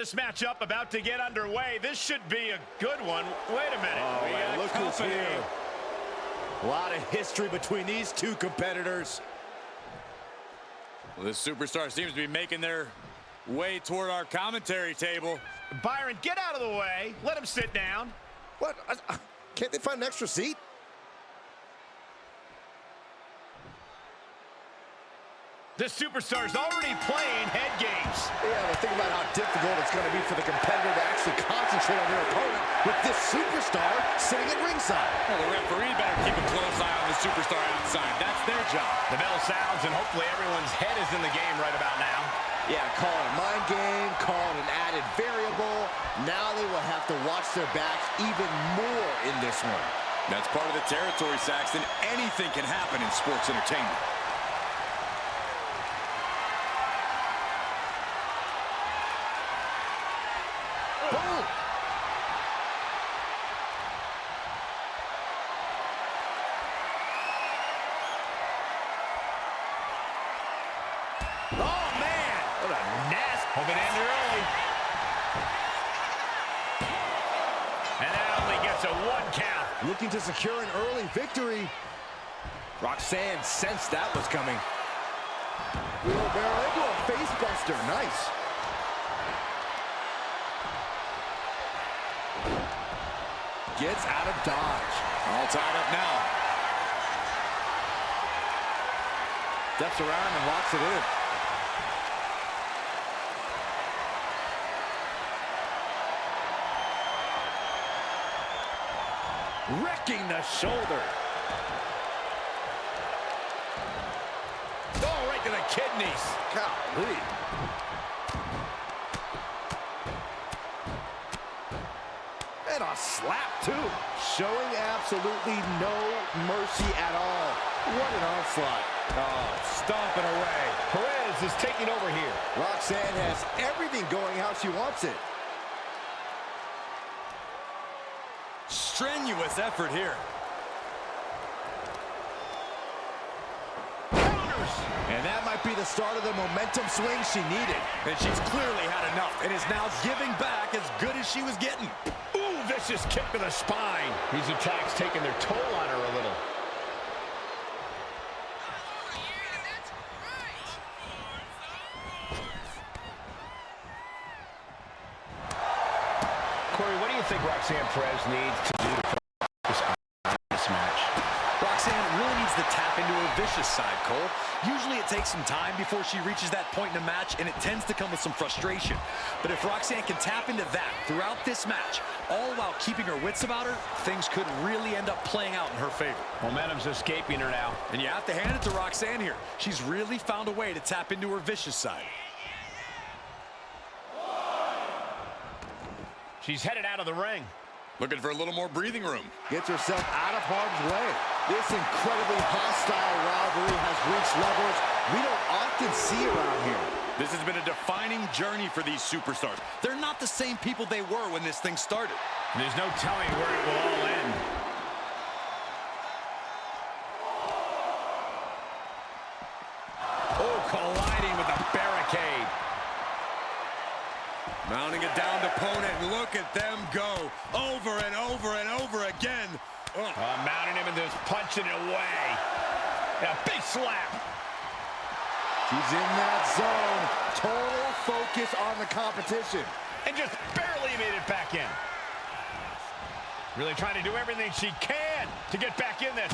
This matchup about to get underway. This should be a good one. Wait a minute. Oh, look who's here. A lot of history between these two competitors. Well, this superstar seems to be making their way toward our commentary table. Byron, get out of the way. Let him sit down. What? Can't they find an extra seat? This superstar's already playing head games. Yeah, but think about how difficult it's going to be for the competitor to actually concentrate on their opponent with this superstar sitting at ringside. Well, the referee better keep a close eye on the superstar outside. That's their job. The bell sounds, and hopefully everyone's head is in the game right about now. Yeah, call it a mind game, call it an added variable. Now they will have to watch their backs even more in this one. That's part of the territory, Saxton. Anything can happen in sports entertainment. Boom! Oh, man! What a nasty. Hope it ended early. And that only gets a 1 count. Looking to secure an early victory. Roxanne sensed that was coming. Wheelbarrow into a face buster. Nice. Gets out of dodge. All tied up now. Steps around and locks it in. Wrecking the shoulder. Oh, right to the kidneys. Golly. And a slap, too. Showing absolutely no mercy at all. What an onslaught. Oh, stomping away. Perez is taking over here. Roxanne has everything going how she wants it. Strenuous effort here. Counters. And that might be the start of the momentum swing she needed. And she's clearly had enough and is now giving back as good as she was getting. Ooh, vicious kick to the spine. These attacks taking their toll on her a little. Corey, what do you think Roxanne Perez needs to do to focus on this match? Roxanne really needs to tap into her vicious side, Cole. Usually it takes some time before she reaches that point in a match, and it tends to come with some frustration. But if Roxanne can tap into that throughout this match, all while keeping her wits about her, things could really end up playing out in her favor. Momentum's escaping her now. And you have to hand it to Roxanne here. She's really found a way to tap into her vicious side. She's headed out of the ring. Looking for a little more breathing room. Gets herself out of harm's way. This incredibly hostile rivalry has reached levels we don't often see around here. This has been a defining journey for these superstars. They're not the same people they were when this thing started. There's no telling where it will all end. Oh, colliding with the barricade. Mounting a downed opponent, and look at them go over and over and over again. Mounting him and just punching it away. A big slap. She's in that zone. Total focus on the competition. And just barely made it back in. Really trying to do everything she can to get back in this.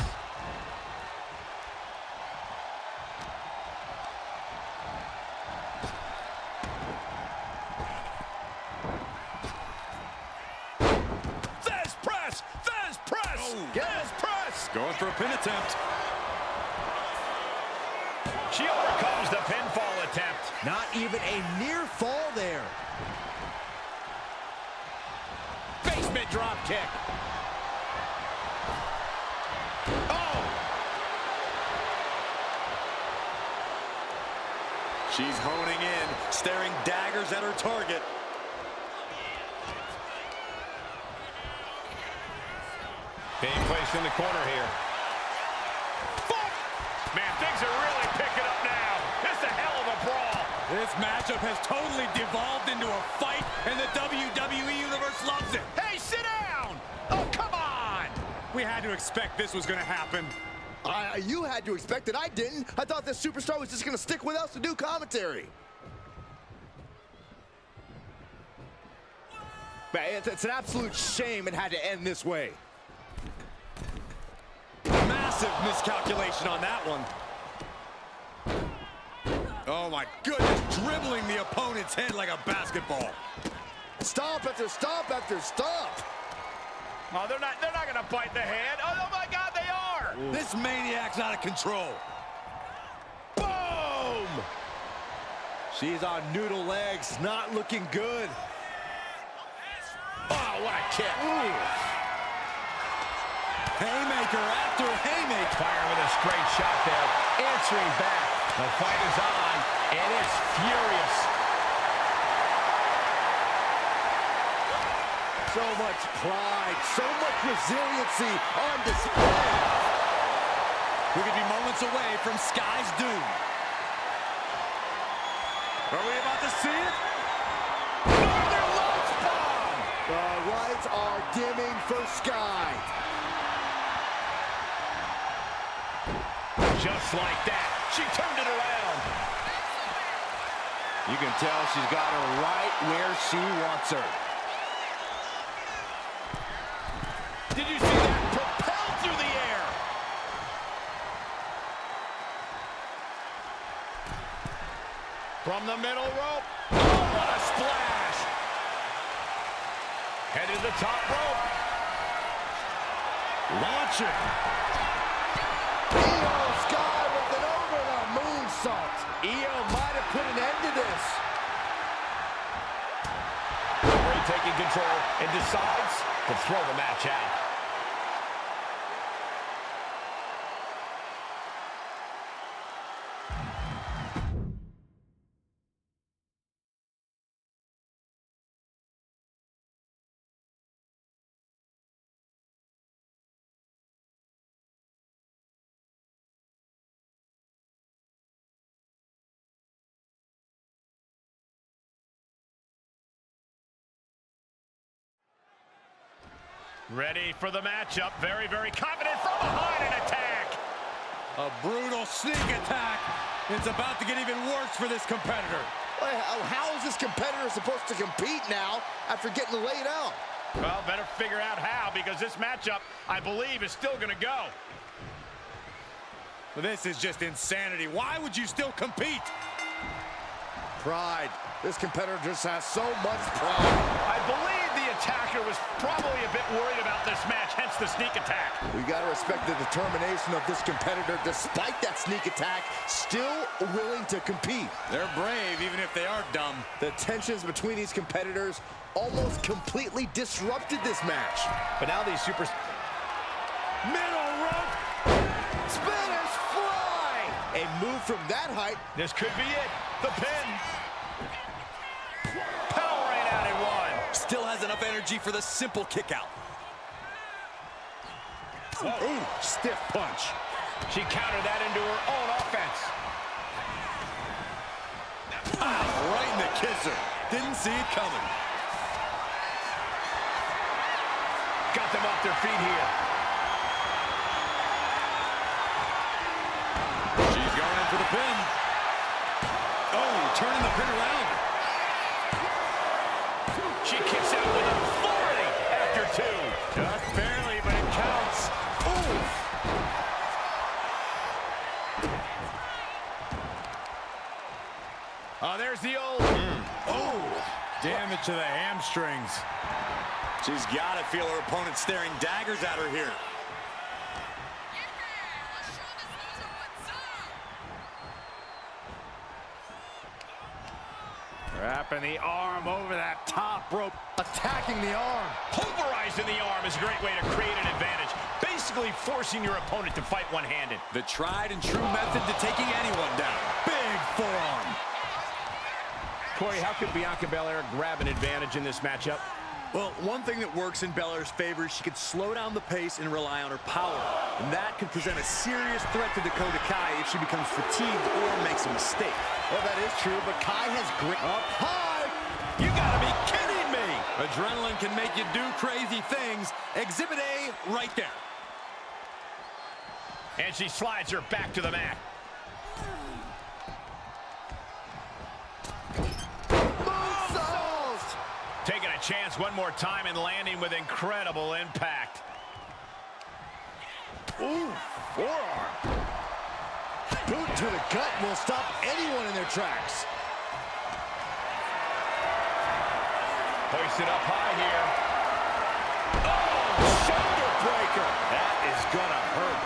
Going for a pin attempt. She overcomes the pinfall attempt. Not even a near fall there. Basement drop kick. Oh! She's honing in, staring daggers at her target. Being placed in the corner here. Man, things are really picking up now. This is a hell of a brawl. This matchup has totally devolved into a fight, and the WWE Universe loves it. Hey, sit down! Oh, come on! We had to expect this was going to happen. You had to expect it. I didn't. I thought this superstar was just going to stick with us to do commentary. It's an absolute shame it had to end this way. Massive miscalculation on that one. Oh my goodness, dribbling the opponent's head like a basketball. Stomp after stomp after stomp. Oh, they're not going to bite the hand. Oh my God, they are! Ooh. This maniac's out of control. Boom! She's on noodle legs, not looking good. Oh, what a kick. Ooh. Haymaker after haymaker. Fire with a straight shot there. Answering back. The fight is on, and it's furious. So much pride, so much resiliency on display. We could be moments away from Sky's doom. Are we about to see it? Northern Lights bomb! The lights are dimming for Sky. Just like that, she turned it around. You can tell she's got her right where she wants her. Did you see that? Propelled through the air. From the middle rope. Oh, what a splash. Headed to the top rope. Launching. Io Sky with an over the moonsault. Io might have put an end to this. Ray taking control and decides to throw the match out. Ready for the matchup. Very, very confident from behind an attack. A brutal sneak attack. It's about to get even worse for this competitor. How is this competitor supposed to compete now after getting laid out? Well, better figure out how, because this matchup, I believe, is still going to go. This is just insanity. Why would you still compete? Pride. This competitor just has so much pride. I believe the attacker was probably a bit worried about this match, hence the sneak attack. We got to respect the determination of this competitor, despite that sneak attack, still willing to compete. They're brave, even if they are dumb. The tensions between these competitors almost completely disrupted this match. But now these middle rope, Spanish fly. A move from that height. This could be it. The pin. Powering out at one. Still has enough energy for the simple kick out. Ooh, stiff punch. She countered that into her own offense. Right in the kisser. Didn't see it coming. Got them off their feet here. She's going in for the pin. Oh, turning the pin around. She kicks out with authority after two. Just barely, but it counts. Ooh. Oh, there's the old. Oh, damage to the hamstrings. She's got to feel her opponent staring daggers at her here. Wrapping the arm over that top rope. Attacking the arm. Pulverizing the arm is a great way to create an advantage. Basically forcing your opponent to fight one-handed. The tried and true method to taking anyone down. Big forearm. Corey, how could Bianca Belair grab an advantage in this matchup? Well, one thing that works in Belair's favor is she can slow down the pace and rely on her power. And that can present a serious threat to Dakota Kai if she becomes fatigued or makes a mistake. Well, that is true, but Kai has great... Up high! You gotta be kidding me! Adrenaline can make you do crazy things. Exhibit A right there. And she slides her back to the mat. Moonsault! Taking a chance one more time and landing with incredible impact. Ooh, forearm. Boot to the gut will stop anyone in their tracks. Hoist it up high here. Oh, shoulder breaker. That is gonna hurt.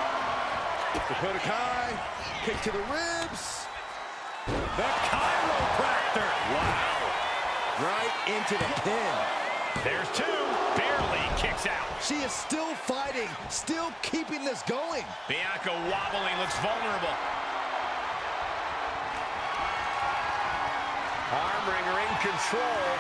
Dakota Kai, kick to the ribs. The chiropractor. Wow. Right into the pin. There's two. Barely kicks out. She is still fighting, still keeping this going. Bianca wobbling, looks vulnerable. Arm wringer in control.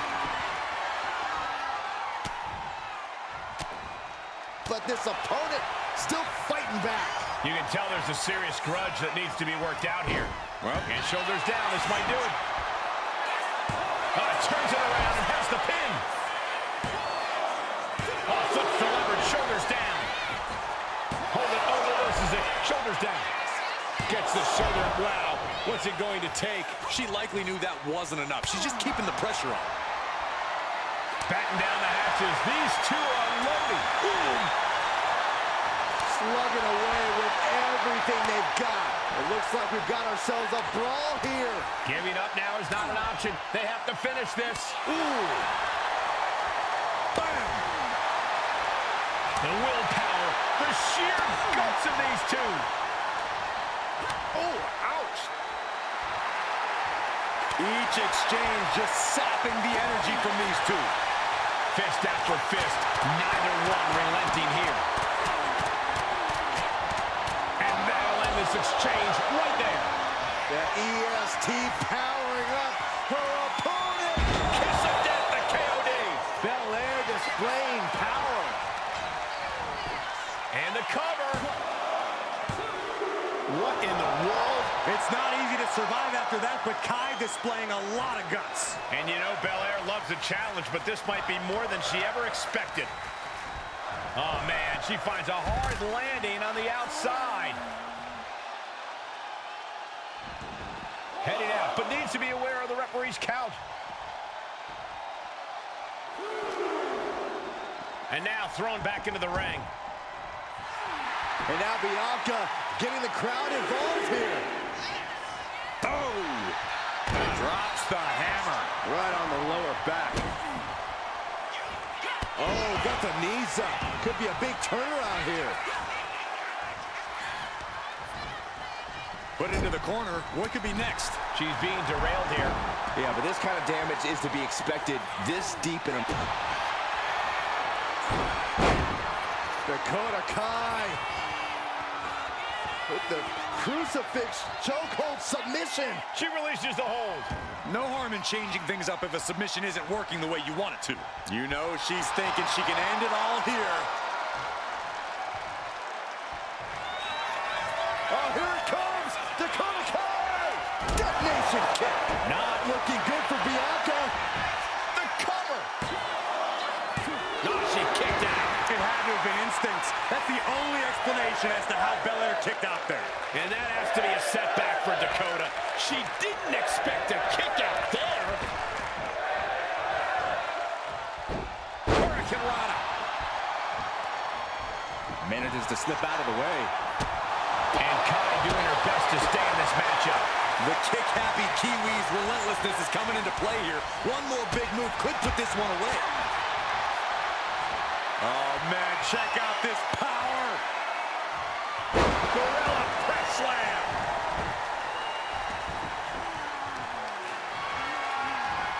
But this opponent still fighting back. You can tell there's a serious grudge that needs to be worked out here. Well, And shoulders down, this might do it. Turns it around and has the pin. Flips the leverage, shoulders down. Hold it, reverses it, shoulders down. Gets the shoulder up, wow. What's it going to take? She likely knew that wasn't enough. She's just keeping the pressure on. Batten down the hatches, these two are loading. Boom. Slugging away with everything they've got. It looks like we've got ourselves a brawl here. Giving up now is not an option. They have to finish this. Ooh. Bam. The willpower, the sheer guts of these two. Oh, ouch. each exchange just sapping the energy from these two. Fist after fist, neither one relenting here. And that'll end this exchange right there. The EST powering up her opponent. Kiss of death, the KOD. Belair displaying power. And the cover. What in the world? It's not easy to survive after that, but Kai displaying a lot of guts. And you know, Belair loves a challenge, but this might be more than she ever expected. Oh, man, she finds a hard landing on the outside. Heading out, but needs to be aware of the referee's count. And now thrown back into the ring. And now Bianca getting the crowd involved here. Oh! Drops the hammer. Right on the lower back. Oh, got the knees up. Could be a big turnaround here. Put into the corner. What could be next? She's being derailed here. Yeah, but this kind of damage is to be expected this deep in a... Dakota Kai with the crucifix chokehold submission. She releases the hold. No harm in changing things up if a submission isn't working the way you want it to. You know she's thinking she can end it all here. Oh, here it comes! Dakota Kai! Detonation kick! Not looking good for Bianca. The cover! No, she kicked out. It had to have been instincts. That's the only explanation as to how Belair kicked out there. And that has to be a setback for Dakota. She didn't expect a kick out there. Hurricane Rana. manages to slip out of the way. And Kai doing her best to stay in this matchup. The kick-happy Kiwi's relentlessness is coming into play here. One more big move could put this one away. Oh, man, check out this power. Gorilla press slam.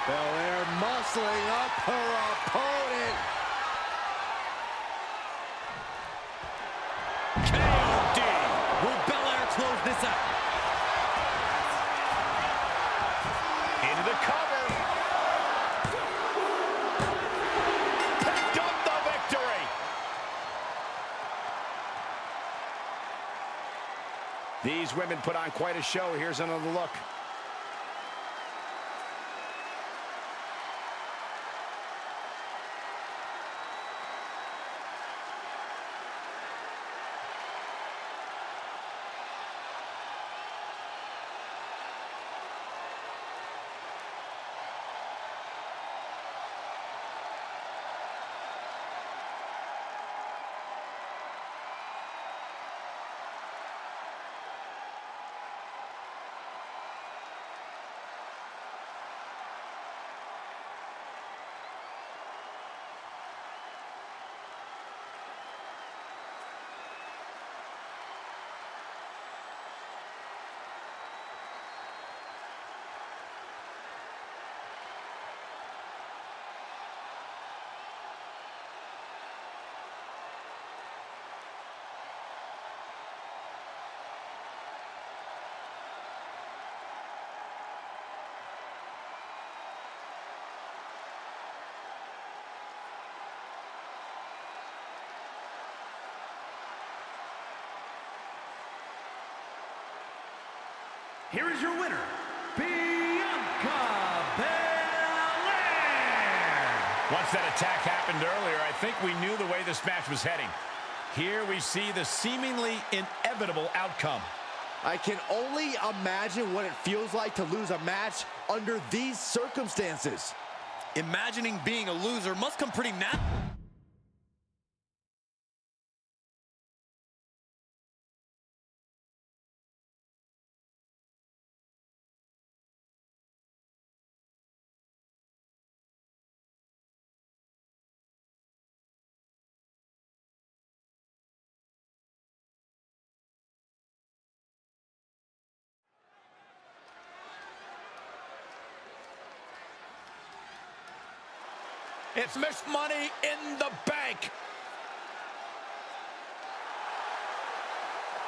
Belair muscling up her opponent. KOD. Will Belair close this out? Into the cover. These women put on quite a show. Here's another look. Here is your winner, Bianca Belair. Once that attack happened earlier, I think we knew the way this match was heading. Here we see the seemingly inevitable outcome. I can only imagine what it feels like to lose a match under these circumstances. Imagining being a loser must come pretty natural. It's Miss Money in the Bank.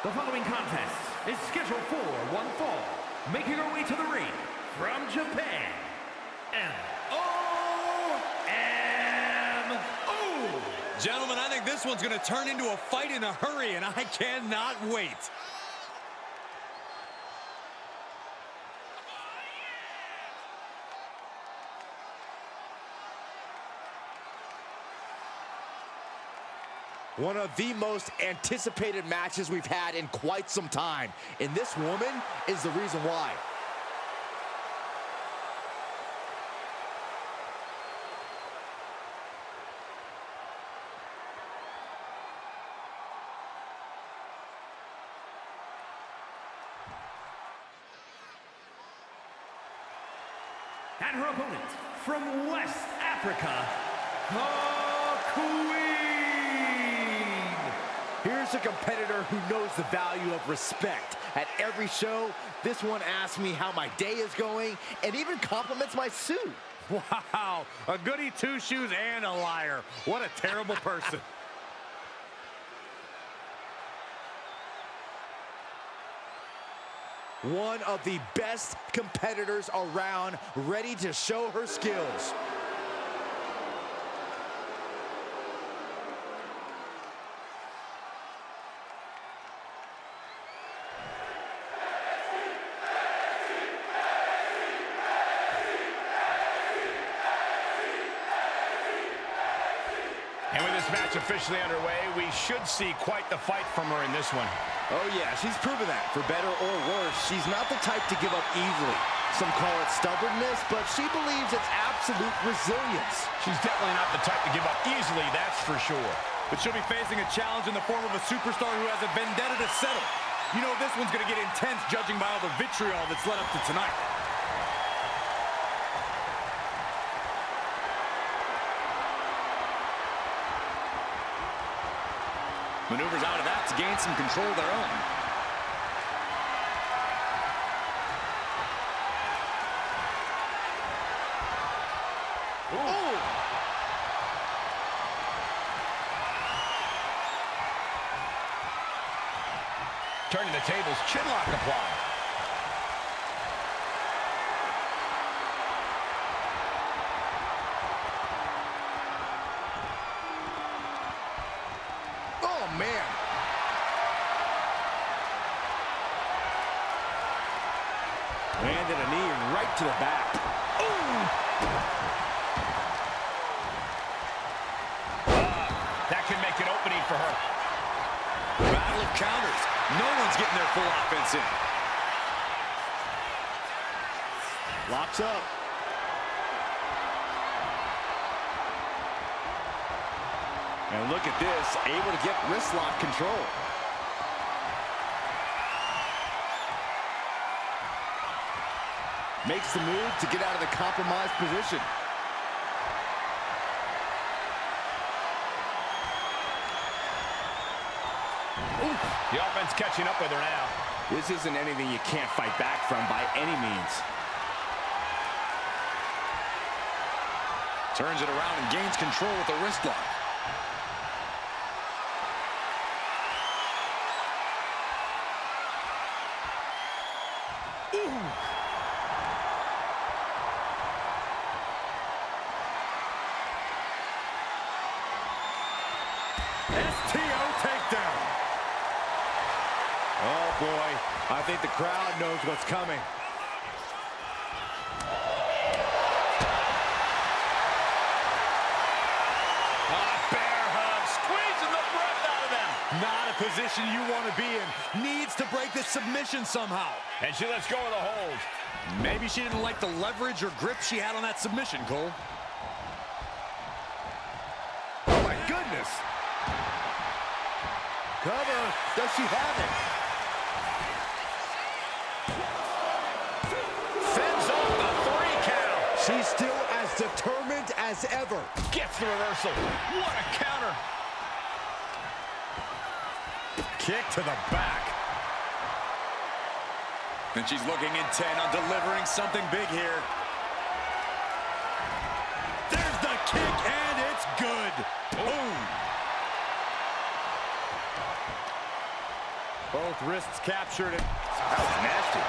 The following contest is scheduled for one fall. Making her way to the ring from Japan, M-O-M-O. Gentlemen, I think this one's going to turn into a fight in a hurry, and I cannot wait. One of the most anticipated matches we've had in quite some time. And this woman is the reason why. And her opponent from West Africa, the Queen. Here's a competitor who knows the value of respect. At every show, this one asks me how my day is going and even compliments my suit. Wow, a goody two-shoes and a liar. What a terrible person. One of the best competitors around, ready to show her skills. And with this match officially underway, we should see quite the fight from her in this one. Oh yeah, she's proven that. For better or worse, she's not the type to give up easily. Some call it stubbornness, but she believes it's absolute resilience. She's definitely not the type to give up easily, that's for sure. But she'll be facing a challenge in the form of a superstar who has a vendetta to settle. You know this one's going to get intense, judging by all the vitriol that's led up to tonight. Maneuvers out of that to gain some control of their own. Ooh. Turning the tables, chinlock applied. Oh, man. to the back. That can make an opening for her. Battle of counters. No one's getting their full offense in. Locks up. And look at this, able to get wrist lock control. Makes the move to get out of the compromised position. Oof. The offense catching up with her now. This isn't anything you can't fight back from by any means. Turns it around and gains control with the wrist lock. STO takedown. Oh boy, I think the crowd knows what's coming. Bear hug, squeezing the breath out of them. Not a position you want to be in. Needs to break this submission somehow. And she lets go of the hold. Maybe she didn't like the leverage or grip she had on that submission, Cole. Oh my goodness. Cover. Does she have it? Fends off the 3 count. She's still as determined as ever. Gets the reversal. What a counter. Kick to the back. And she's looking intent on delivering something big here. There's the kick, and it's good. Boom. Both wrists captured it. That was nasty.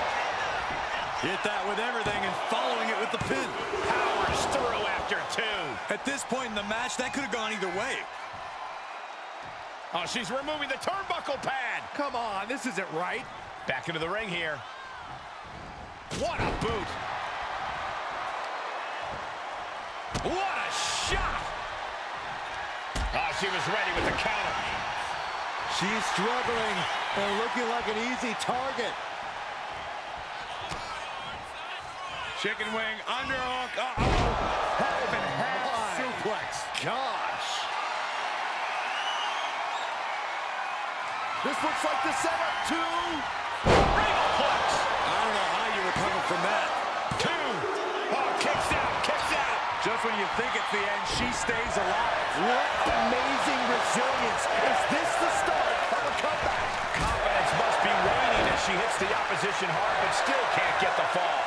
Hit that with everything and following it with the pin. Powers through after 2. At this point in the match, that could have gone either way. Oh, she's removing the turnbuckle pad. Come on, this isn't right. Back into the ring here. What a boot. What a shot. Oh, she was ready with the counter. She's struggling and looking like an easy target. Chicken wing, underhook. Uh-oh. Half and half suplex. Gosh. This looks like the setup to Regalplex. I don't know how you recover from that. 2. Oh, kicks out, kicks out. just when you think it's the end, she stays alive. What amazing resilience. Is this the start of a comeback? Confidence must be waning as she hits the opposition hard, but still can't get the fall.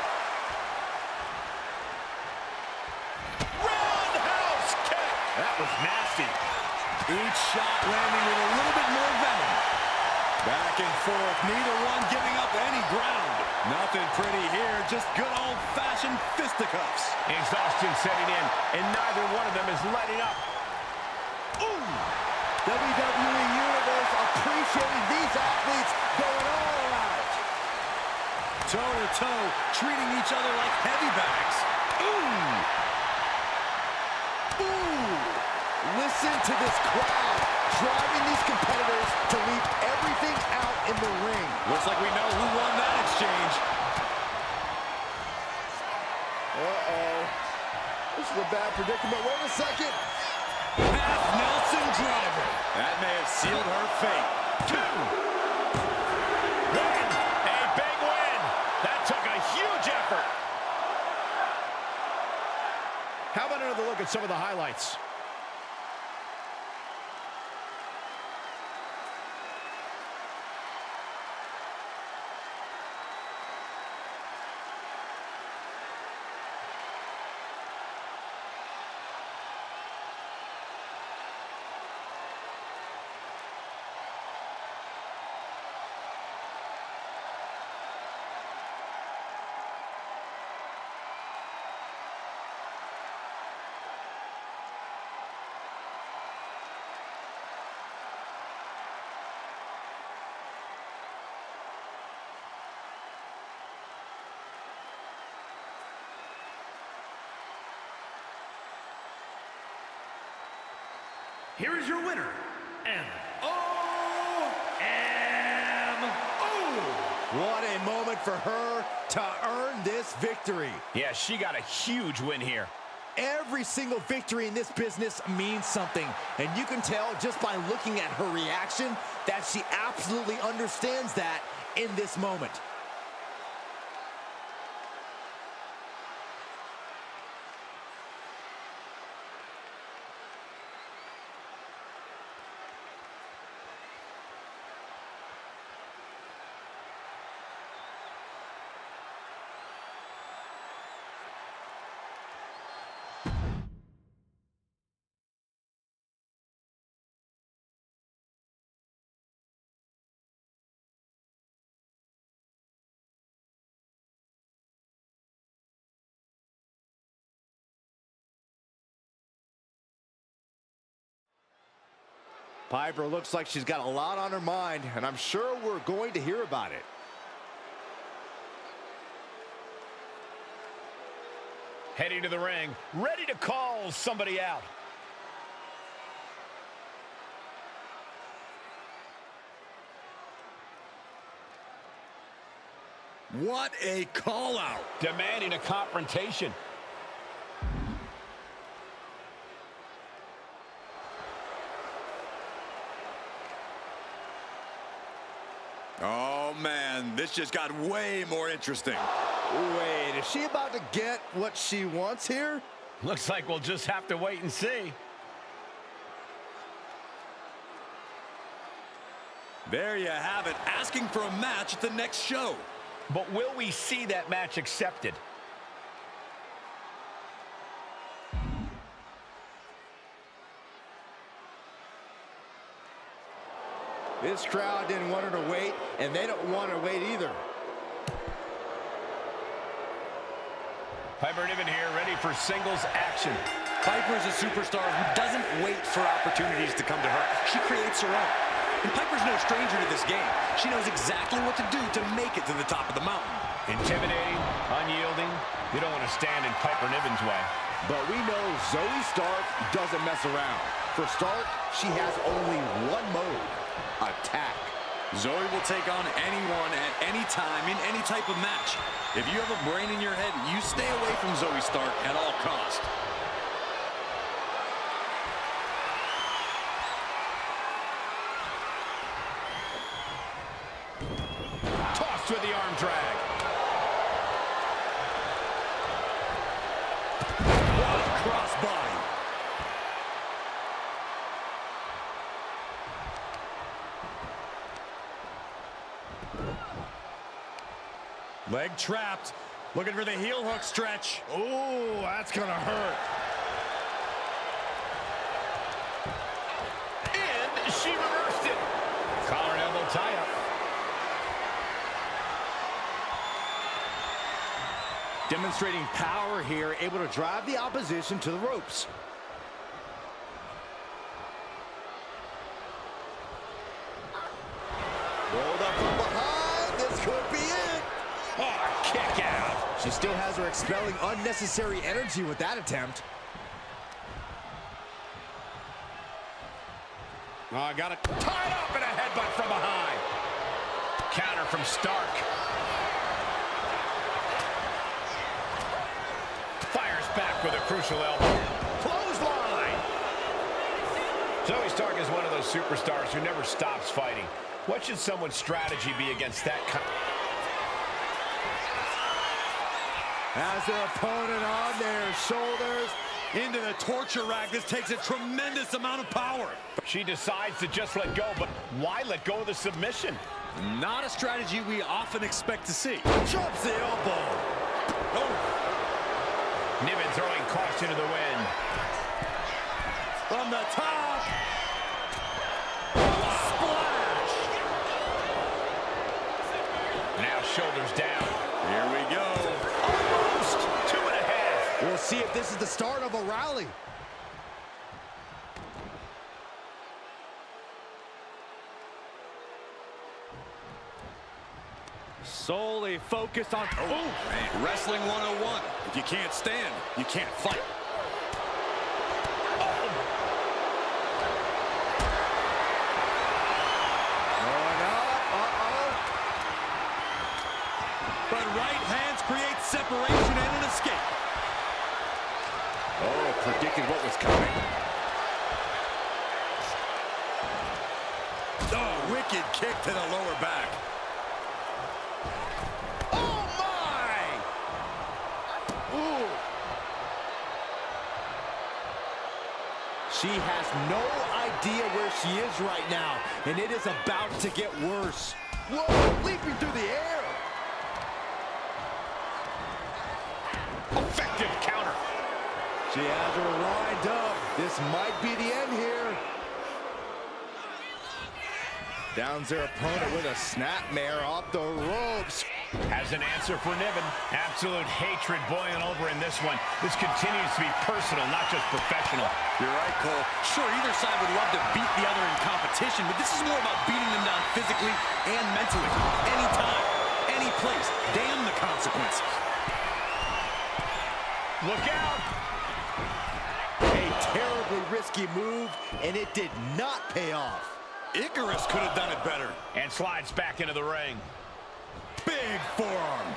Roundhouse kick. That was nasty. Each shot landing with a little bit more venom. Back and forth, neither one giving up any ground. Nothing pretty here, just good old-fashioned fisticuffs. Exhaustion setting in, and neither one of them is letting up. Ooh! WWE Universe appreciating these athletes going all out. Toe-to-toe, treating each other like heavy bags. Ooh! Ooh! Listen to this crowd driving these competitors to leave everything out in the ring. Looks like we know who won that exchange. Uh-oh. This is a bad predicament. Wait a second. Half Nelson driver. That may have sealed her fate. 2. 1. A big win. That took a huge effort. How about another look at some of the highlights? here is your winner, M-O-M-O. What a moment for her to earn this victory. Yeah, she got a huge win here. Every single victory in this business means something, and you can tell just by looking at her reaction that she absolutely understands that in this moment. Piper looks like she's got a lot on her mind, and I'm sure we're going to hear about it. Heading to the ring, ready to call somebody out. What a call out. Demanding a confrontation. Oh, man, this just got way more interesting. Wait, is she about to get what she wants here? Looks like we'll just have to wait and see. There you have it, asking for a match at the next show. But will we see that match accepted? This crowd didn't want her to wait, and they don't want her to wait either. Piper Niven here, ready for singles action. Piper is a superstar who doesn't wait for opportunities to come to her. She creates her own. And Piper's no stranger to this game. She knows exactly what to do to make it to the top of the mountain. Intimidating, unyielding. You don't want to stand in Piper Niven's way. But we know Zoe Stark doesn't mess around. For Stark, she has only one mode: attack. Zoe will take on anyone at any time in any type of match. If you have a brain in your head, you stay away from Zoe Stark at all costs. Tossed with the arm drag. What a crossbody. Leg trapped. Looking for the heel hook stretch. Ooh, that's gonna hurt. And she reversed it. Collar and elbow tie-up. Demonstrating power here, able to drive the opposition to the ropes. Rolled up from behind. This could be it. Oh, kick out. She still has her expelling unnecessary energy with that attempt. Oh, got it tied up and a headbutt from behind. Counter from Stark. Fires back with a crucial elbow. Clothesline. Zoe Stark is one of those superstars who never stops fighting. What should someone's strategy be against that kind? Has their opponent on their shoulders. Into the torture rack. This takes a tremendous amount of power. She decides to just let go, but why let go of the submission? Not a strategy we often expect to see. Drops the elbow. Oh. Niven throwing caution to the wind. From the top. Splash. Now shoulders down. Here we go. Almost 2.5. We'll see if this is the start of a rally. Solely focused on... Oh, man. Wrestling 101. If you can't stand, you can't fight. predicted what was coming. Oh, wicked kick to the lower back. Oh, my! Ooh. She has no idea where she is right now, and it is about to get worse. Whoa, leaping through the air. Effective counter. She has her lined up. This might be the end here. Downs their opponent with a snapmare off the ropes. Has an answer for Niven. Absolute hatred boiling over in this one. This continues to be personal, not just professional. You're right, Cole. Sure, either side would love to beat the other in competition, but this is more about beating them down physically and mentally. Anytime, any place. Damn the consequences. Look out! A terribly risky move, and it did not pay off. Icarus could have done it better. And slides back into the ring. Big forearm.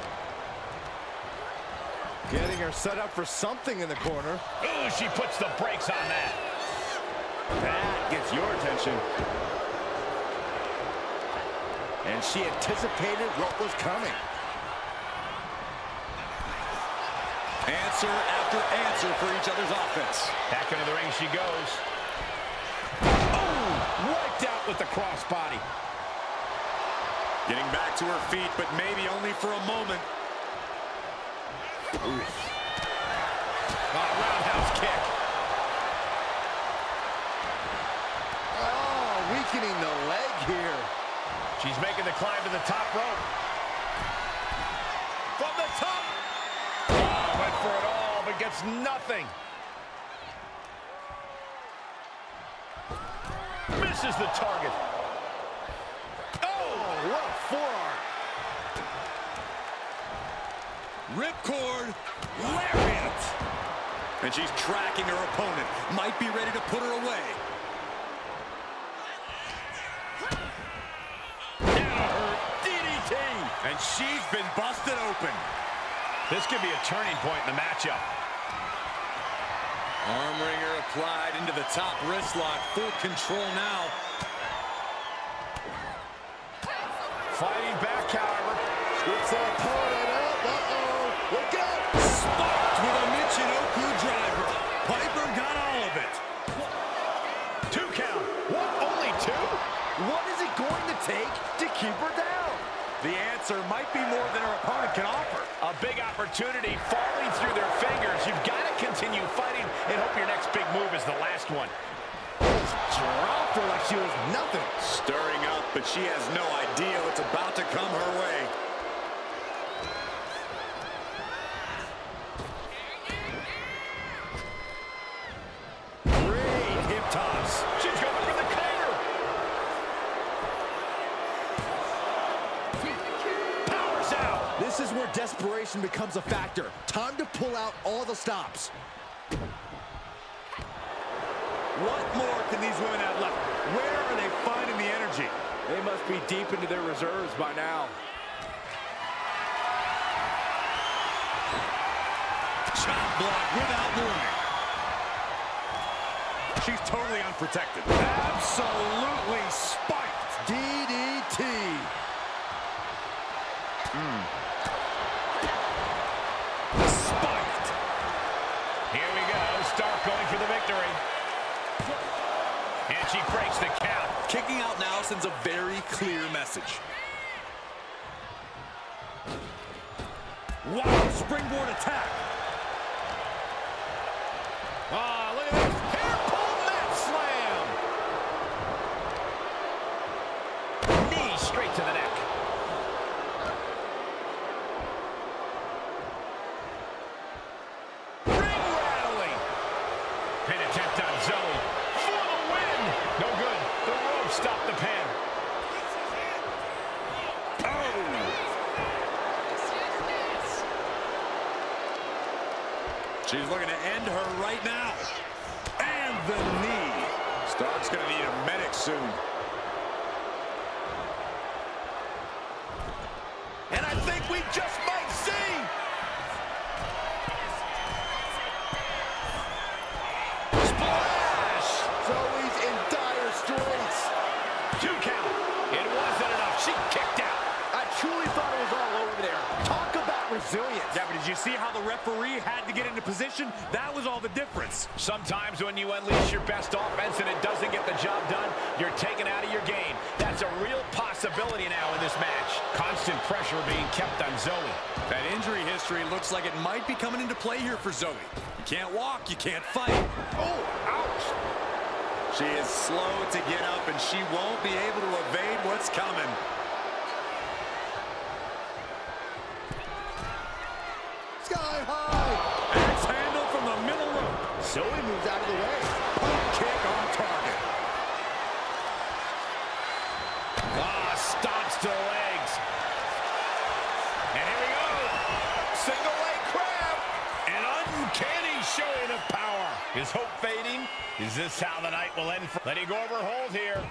Getting her set up for something in the corner. Ooh, she puts the brakes on that. That gets your attention. And she anticipated what was coming. Answer after answer for each other's offense. Back into the ring she goes. Oh, wiped out with the crossbody. Getting back to her feet, but maybe only for a moment. Oof. Roundhouse kick. Oh, weakening the leg here. She's making the climb to the top rope. From the top. Oh, went for it all, but gets nothing. Misses the target. Oh, what a forearm. Ripcord, lariat. And she's tracking her opponent. Might be ready to put her away. Now her DDT. And she's been busted open. This could be a turning point in the matchup. Arm wringer applied into the top wrist lock. Full control now. Fighting back, however. Scoops their opponent up. Uh-oh. Look out. Sparked with a Michinoku driver. Piper got all of it. 2 count. What? Only 2? What is it going to take to keep her down? The answer might be more than her opponent can offer. A big opportunity falling through their fingers. You've got to continue fighting and hope your next big move is the last one. Dropped her like she was nothing. Stirring up, but she has no idea what's about to come her way. Great hip toss. She's going for the cover. Powers out. This is where desperation becomes a factor. Time to pull out all the stops. What more can these women have left? Where are they finding the energy? They must be deep into their reserves by now. Chop block without warning. She's totally unprotected. Absolutely spiked. DDT. Spiked. Here we go. Stark going for the victory. And she breaks the count. Kicking out now sends a very clear message. Wow, springboard attack. Ah, look at this. Hair pull mat slam. Knee straight to the neck. Ring rattling. Pin attempt on Zoe. For the win. No good. The rope stopped the pin. She's looking to end her right now. And the knee. Stark's going to need a medic soon. And I think we just might see. Did you see how the referee had to get into position? That was all the difference. Sometimes when you unleash your best offense and it doesn't get the job done, you're taken out of your game. That's a real possibility now in this match. Constant pressure being kept on Zoe. That injury history looks like it might be coming into play here for Zoe. You can't walk, you can't fight. Oh, ouch! She is slow to get up, and she won't be able to evade what's coming. Sky high. Axe handle from the middle rope. Zoe moves out of the way. Pump kick on target. Stomps to the legs. And here we go. Single leg crab. An uncanny showing of power. Is hope fading? Is this how the night will end? Letting go of her hold here.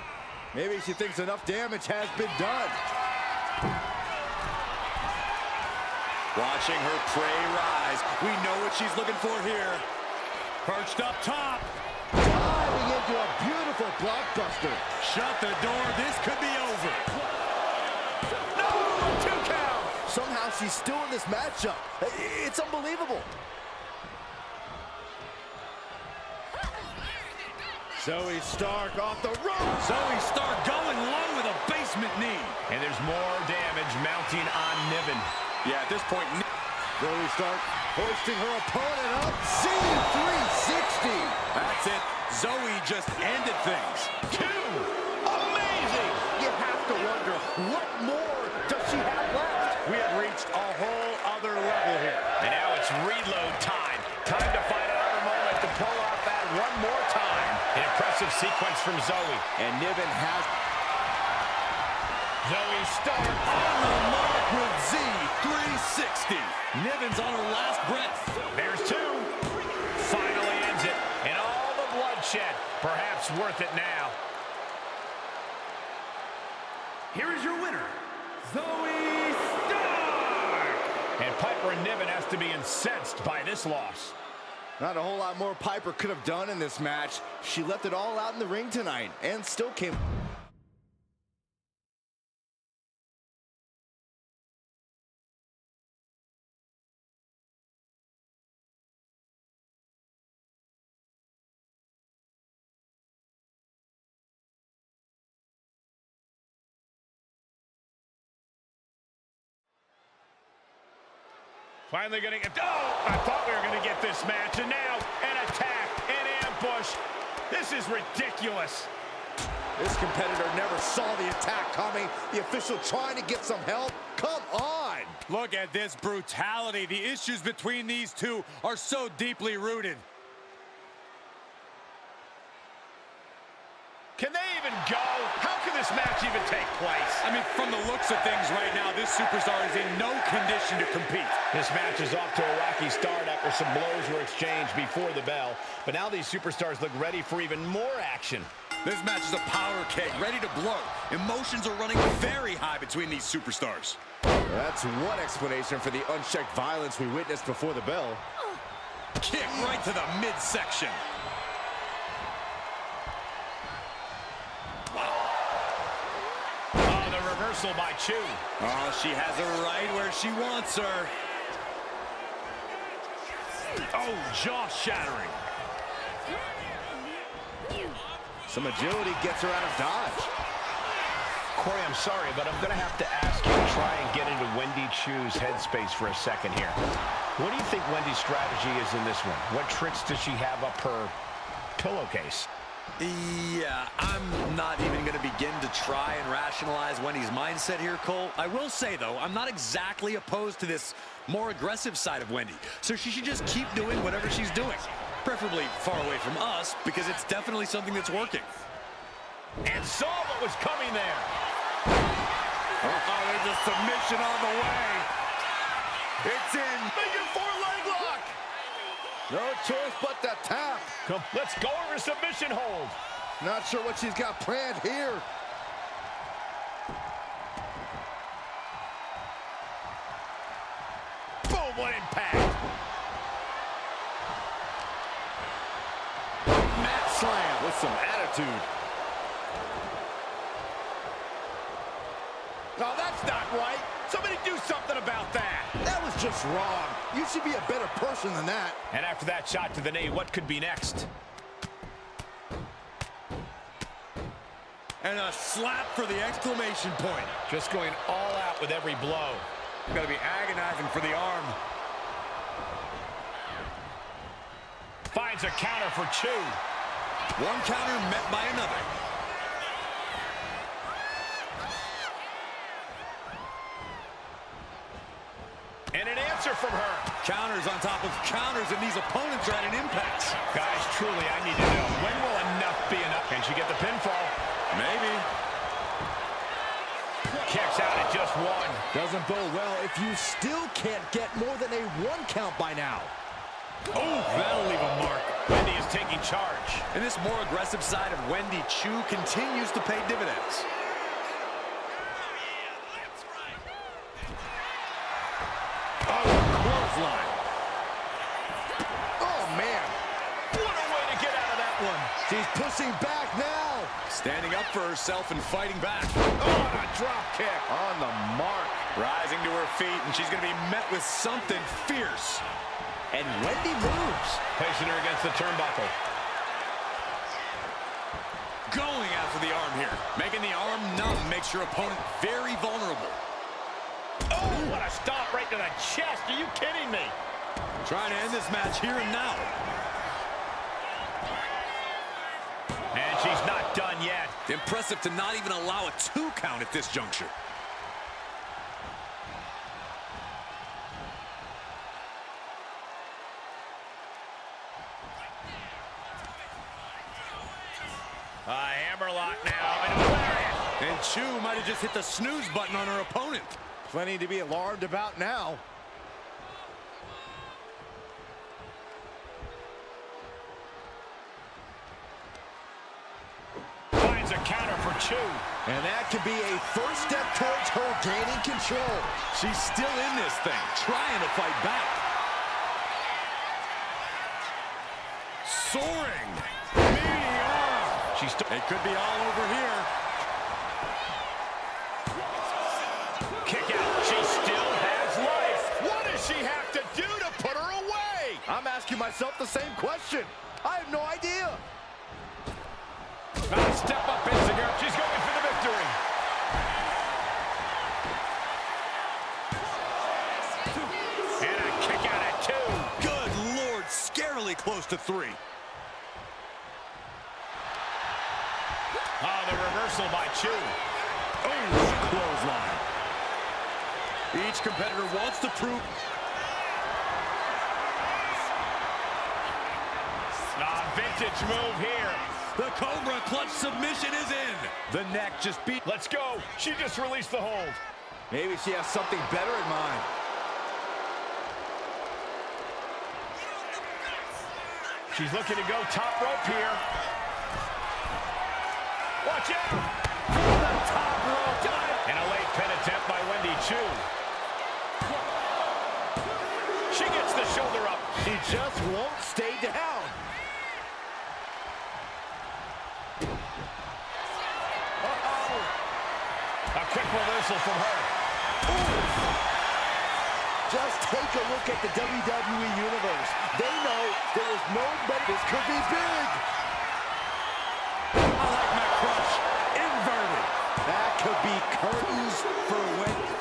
Maybe she thinks enough damage has been done. Watching her prey rise. We know what she's looking for here. Perched up top. Diving into a beautiful blockbuster. Shut the door. This could be over. No! 2 count! Somehow she's still in this matchup. It's unbelievable. Zoe Stark off the rope. Zoe Stark going low with a basement knee. And there's more damage mounting on Niven. Yeah, at this point, Zoe Stark hoisting her opponent up. Z360. that's it. Zoe just ended things. 2! Amazing! You have to wonder, what more does she have left? We have reached a whole other level here. And now it's reload time. Time to find another moment to pull off that one more time. An impressive sequence from Zoe. And Niven has Zoe Stark On the mark with Z360. Niven's on her last breath. There's 2. Finally ends it. And all the bloodshed. Perhaps worth it now. Here is your winner, Zoe Stark! And Piper Niven has to be incensed by this loss. not a whole lot more Piper could have done in this match. She left it all out in the ring tonight and still came. Finally getting it. Oh, I thought we were going to get this match, and now an attack, an ambush. This is ridiculous. This competitor never saw the attack coming. The official trying to get some help. Come on. Look at this brutality. The issues between these two are so deeply rooted. Can they even go? How can this match even take place? I mean, from the looks of things right now, this superstar is in no condition to compete. This match is off to a rocky start after some blows were exchanged before the bell. But now these superstars look ready for even more action. This match is a powder keg, ready to blow. Emotions are running very high between these superstars. That's one explanation for the unchecked violence we witnessed before the bell. Kick right to the midsection. Oh, the reversal by Chu. Oh, she has her right where she wants her. Oh, jaw-shattering. Some agility gets her out of dodge. Corey, I'm sorry, but I'm going to have to ask you to try and get into Wendy Chu's headspace for a second here. What do you think Wendy's strategy is in this one? What tricks does she have up her pillowcase? Yeah, I'm not even going to begin to try and rationalize Wendy's mindset here, Cole. I will say, though, I'm not exactly opposed to this more aggressive side of Wendy. So she should just keep doing whatever she's doing. Preferably far away from us, because it's definitely something that's working. And saw what was coming there. Oh, there's a submission on the way. It's in. Figure 4 leg lock. No choice but to tap. Come, let's go over submission hold. Not sure what she's got planned here. Boom, what impact. Mat slam with some attitude. No, that's not right. Somebody do something about that. That was just wrong. You should be a better person than that. And after that shot to the knee, what could be next? And a slap for the exclamation point. Just going all out with every blow. Got to be agonizing for the arm. Finds a counter for 2. One counter met by another. And an answer from her. Counters on top of counters, and these opponents are at an impasse. Guys, truly, I need to know, when will enough be enough? Can she get the pinfall? Maybe. Kicks out at just 1. Doesn't bode well if you still can't get more than a 1 count by now. Oh, that'll leave a mark. Wendy is taking charge. And this more aggressive side of Wendy Chu continues to pay dividends. Clothesline. Oh, man. What a way to get out of that one. She's pushing back now. Standing up for herself and fighting back. Oh, and a drop kick. On the mark. Rising to her feet, and she's going to be met with something fierce. And Wendy moves. Placing her against the turnbuckle. Going after the arm here. Making the arm numb makes your opponent very vulnerable. Oh, what a stomp right to the chest. Are you kidding me? Trying to end this match here and now. And she's not done yet. Impressive to not even allow a 2 count at this juncture. A hammerlock now. And a lariat. And Chu might have just hit the snooze button on her opponent. Plenty to be alarmed about now. Finds a counter for 2. And that could be a first step towards her gaining control. She's still in this thing, trying to fight back. Soaring. Meteor. It could be all over here. Kick out. She still has life. What does she have to do to put her away? I'm asking myself the same question. I have no idea. About to step up in Ziggler. She's going for the victory. And a kick out at 2. Good Lord, scarily close to 3. Oh, the reversal by Chu. Oh, clothesline. Each competitor wants to prove. Vintage move here. The Cobra clutch submission is in. The neck just beat. Let's go. She just released the hold. Maybe she has something better in mind. She's looking to go top rope here. Watch out! From the top rope. Got it. And a late pin attempt by Wendy Chu. She gets the shoulder up. She just won't stay down. A quick reversal from her. Ooh. Just take a look at the WWE Universe. They know there is nobody. This could be big. I like my crush. Inverted. That could be curtains for Wendy.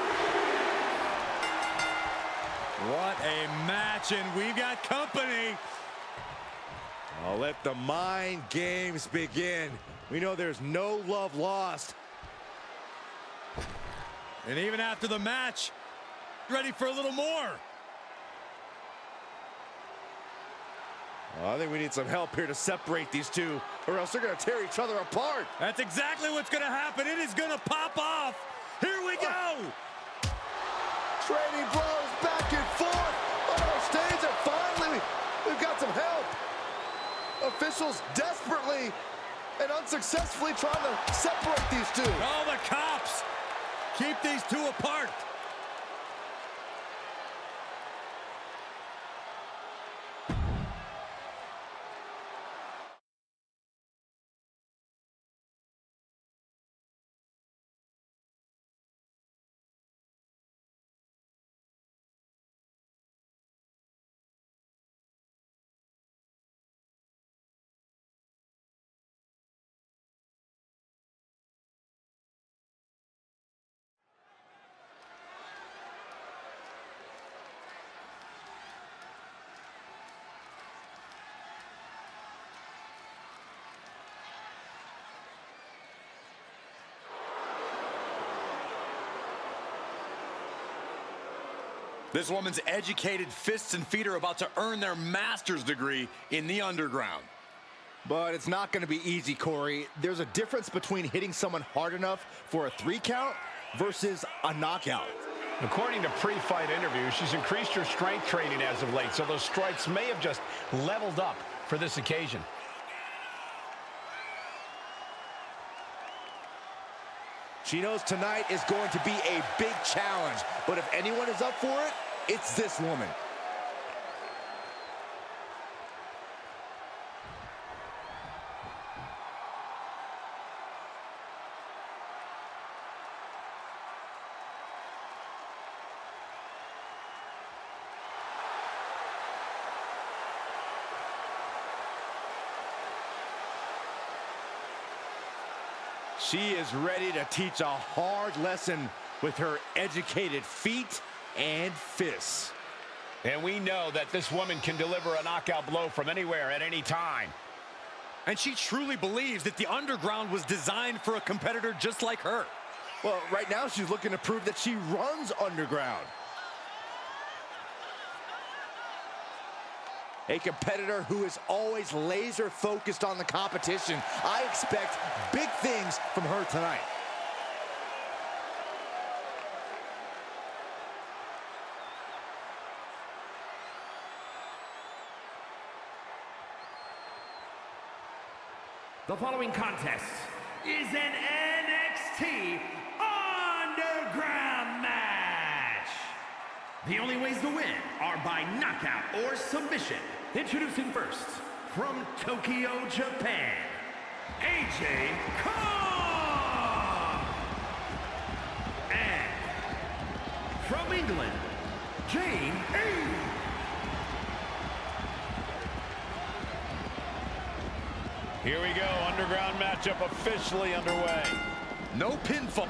What a match, and we've got company. I'll let the mind games begin. We know there's no love lost. And even after the match, ready for a little more. I think we need some help here to separate these two, or else they're going to tear each other apart. That's exactly what's going to happen. It is going to pop off. Here we go. Trading blows back and forth on our stage, and finally, we've got some help. Officials desperately and unsuccessfully trying to separate these two. All the cops. Keep these two apart. This woman's educated fists and feet are about to earn their master's degree in the underground. But it's not going to be easy, Corey. There's a difference between hitting someone hard enough for a 3 count versus a knockout. According to pre-fight interviews, she's increased her strength training as of late, so those strikes may have just leveled up for this occasion. She knows tonight is going to be a big challenge, but if anyone is up for it, it's this woman. She is ready to teach a hard lesson with her educated feet and fists. And we know that this woman can deliver a knockout blow from anywhere at any time. And she truly believes that the underground was designed for a competitor just like her. Well, right now she's looking to prove that she runs underground. A competitor who is always laser focused on the competition. I expect big things from her tonight. The following contest is an NXT Underground match. The only ways to win are by knockout or submission. Introducing first, from Tokyo, Japan, AJ Kong. And from England, Jane A. Here we go, underground matchup officially underway. No pinfall.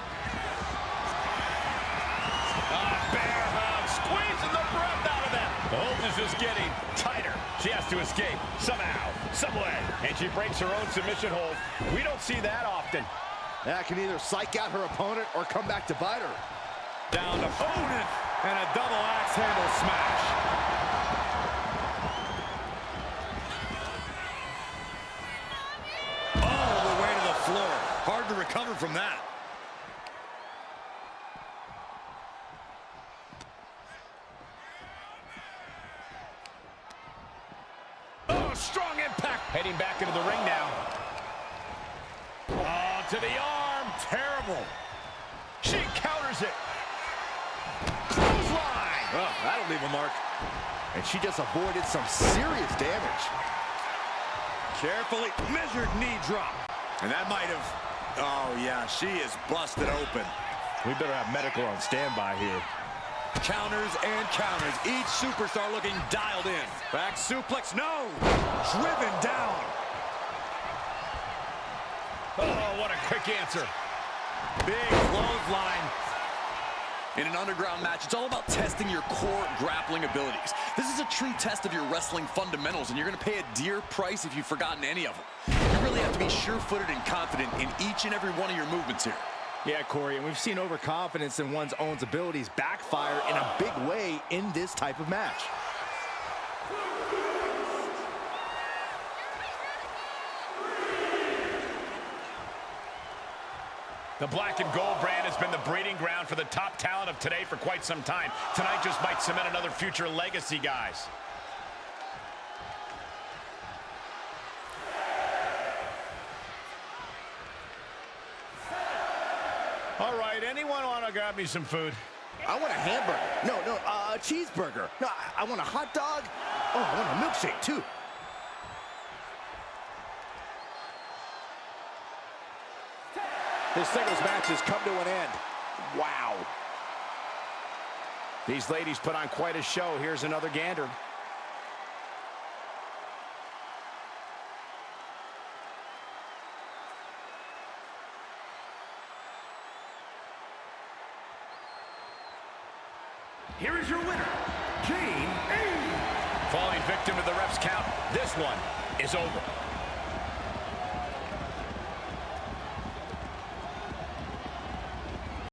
Bear hug, squeezing the breath out of them. The hold is just getting tighter. She has to escape somehow, someway, and she breaks her own submission hold. We don't see that often. That can either psych out her opponent or come back to bite her. Down to opponent and a double axe handle smash. All the way to the floor. Hard to recover from that. Oh, strong impact. Heading back into the ring now. Oh, to the arm. Terrible. She counters it. Clothesline. Oh, that'll leave a mark. And she just avoided some serious damage. Carefully measured knee drop. And that might have... Oh, yeah, she is busted open. We better have medical on standby here. Counters and counters. Each superstar looking dialed in. Back suplex, no! Driven down. Oh, what a quick answer. Big clothesline. In an underground match, it's all about testing your core grappling abilities. This is a true test of your wrestling fundamentals, and you're going to pay a dear price if you've forgotten any of them. You really have to be sure-footed and confident in each and every one of your movements here. Yeah, Corey, and we've seen overconfidence in one's own abilities backfire in a big way in this type of match. The black and gold brand has been the breeding ground for the top talent of today for quite some time. Tonight just might cement another future legacy, guys. All right, anyone want to grab me some food? I want a hamburger. No, a cheeseburger. No, I want a hot dog. Oh, I want a milkshake, too. This singles match has come to an end. Wow. These ladies put on quite a show. Here's another gander. Here is your winner, Jane A. Falling victim to the ref's count. This one is over.